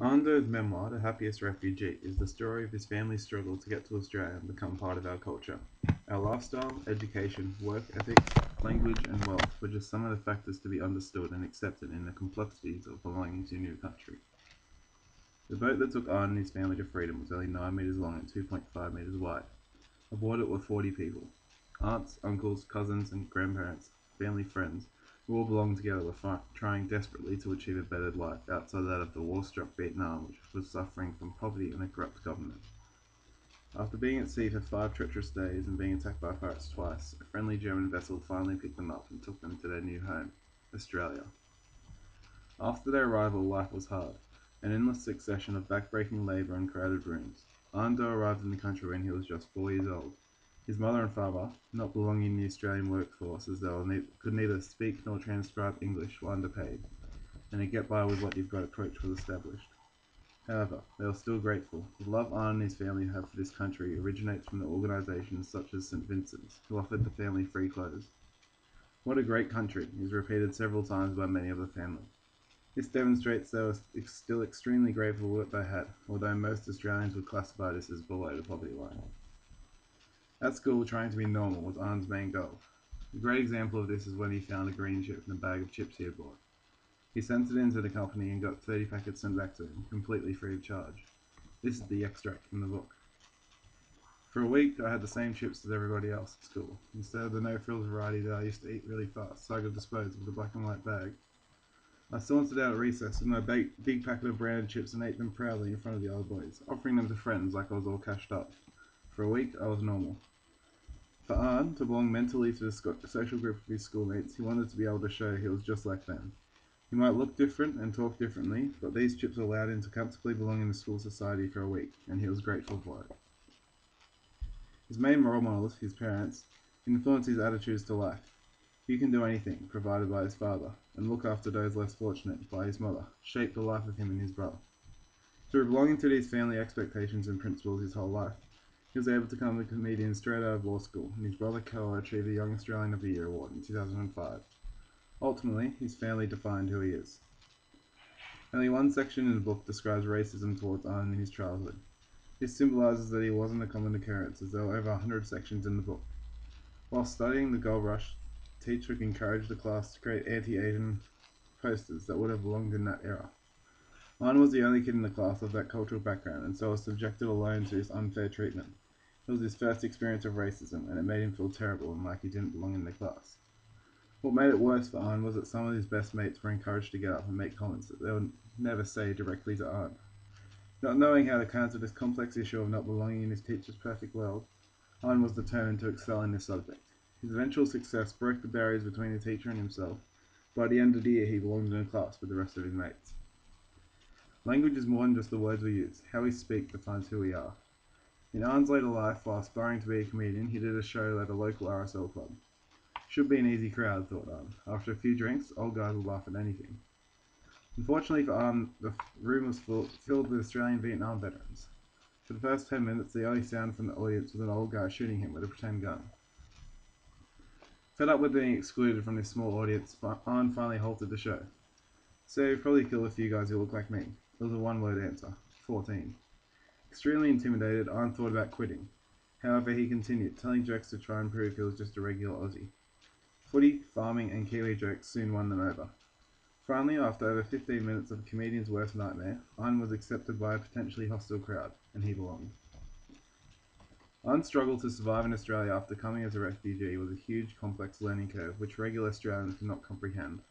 Ando's memoir, The Happiest Refugee, is the story of his family's struggle to get to Australia and become part of our culture. Our lifestyle, education, work ethics, language, and wealth were just some of the factors to be understood and accepted in the complexities of belonging to a new country. The boat that took Ard and his family to freedom was only 9 metres long and 2.5 metres wide. Aboard it were 40 people. Aunts, uncles, cousins, and grandparents, family friends, who all belonged together were trying desperately to achieve a better life outside that of the war-struck Vietnam, which was suffering from poverty and a corrupt government. After being at sea for 5 treacherous days and being attacked by pirates twice, a friendly German vessel finally picked them up and took them to their new home, Australia. After their arrival, life was hard, an endless succession of backbreaking labour and crowded rooms. Ando arrived in the country when he was just 4 years old. His mother and father, not belonging in the Australian workforce as they could neither speak nor transcribe English, were underpaid, and a get by with what you've got approach was established. However, they were still grateful. The love Arne and his family have for this country originates from the organisations such as St. Vincent's, who offered the family free clothes. What a great country is repeated several times by many of the family. This demonstrates they were still extremely grateful for what they had, although most Australians would classify this as below the poverty line. At school, trying to be normal was Arne's main goal. A great example of this is when he found a green chip in a bag of chips he had bought. He sent it into the company and got 30 packets sent back to him, completely free of charge. This is the extract from the book. For a week, I had the same chips as everybody else at school. Instead of the no-frills variety that I used to eat really fast, so I could dispose of the black and white bag. I sauntered out at recess with my big packet of branded chips and ate them proudly in front of the other boys, offering them to friends like I was all cashed up. For a week, I was normal. For Arne, to belong mentally to the social group of his schoolmates, he wanted to be able to show he was just like them. He might look different and talk differently, but these chips allowed him to comfortably belong in the school society for a week, and he was grateful for it. His main role models, his parents, influenced his attitudes to life. "You can do anything," provided by his father, and "look after those less fortunate," by his mother, shaped the life of him and his brother. Through belonging to these family expectations and principles his whole life, he was able to become a comedian straight out of law school, and his brother Carl achieved the Young Australian of the Year award in 2005. Ultimately, his family defined who he is. Only one section in the book describes racism towards Arne in his childhood. This symbolises that he wasn't a common occurrence, as there were over 100 sections in the book. While studying the gold rush, the teacher encouraged the class to create anti-Asian posters that would have belonged in that era. Arne was the only kid in the class of that cultural background, and so was subjected alone to this unfair treatment. It was his first experience of racism, and it made him feel terrible and like he didn't belong in the class. What made it worse for Arne was that some of his best mates were encouraged to get up and make comments that they would never say directly to Arne. Not knowing how to counter this complex issue of not belonging in his teacher's perfect world, Arne was determined to excel in this subject. His eventual success broke the barriers between the teacher and himself. By the end of the year, he belonged in a class with the rest of his mates. Language is more than just the words we use. How we speak defines who we are. In Arne's later life, while aspiring to be a comedian, he did a show at a local RSL club. Should be an easy crowd, thought Arne. After a few drinks, old guys will laugh at anything. Unfortunately for Arne, the room was filled with Australian Vietnam veterans. For the first 10 minutes, the only sound from the audience was an old guy shooting him with a pretend gun. Fed up with being excluded from this small audience, Arne finally halted the show. "So you've probably killed a few guys who look like me." It was a one-word answer. 14. Extremely intimidated, Arne thought about quitting. However, he continued, telling jokes to try and prove he was just a regular Aussie. Footy, farming, and Kiwi jokes soon won them over. Finally, after over 15 minutes of a comedian's worst nightmare, Arne was accepted by a potentially hostile crowd, and he belonged. Arne's struggle to survive in Australia after coming as a refugee was a huge, complex learning curve which regular Australians could not comprehend.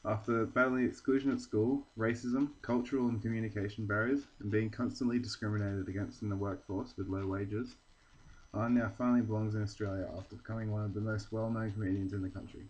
After battling exclusion at school, racism, cultural and communication barriers, and being constantly discriminated against in the workforce with low wages, Arne now finally belongs in Australia after becoming one of the most well-known comedians in the country.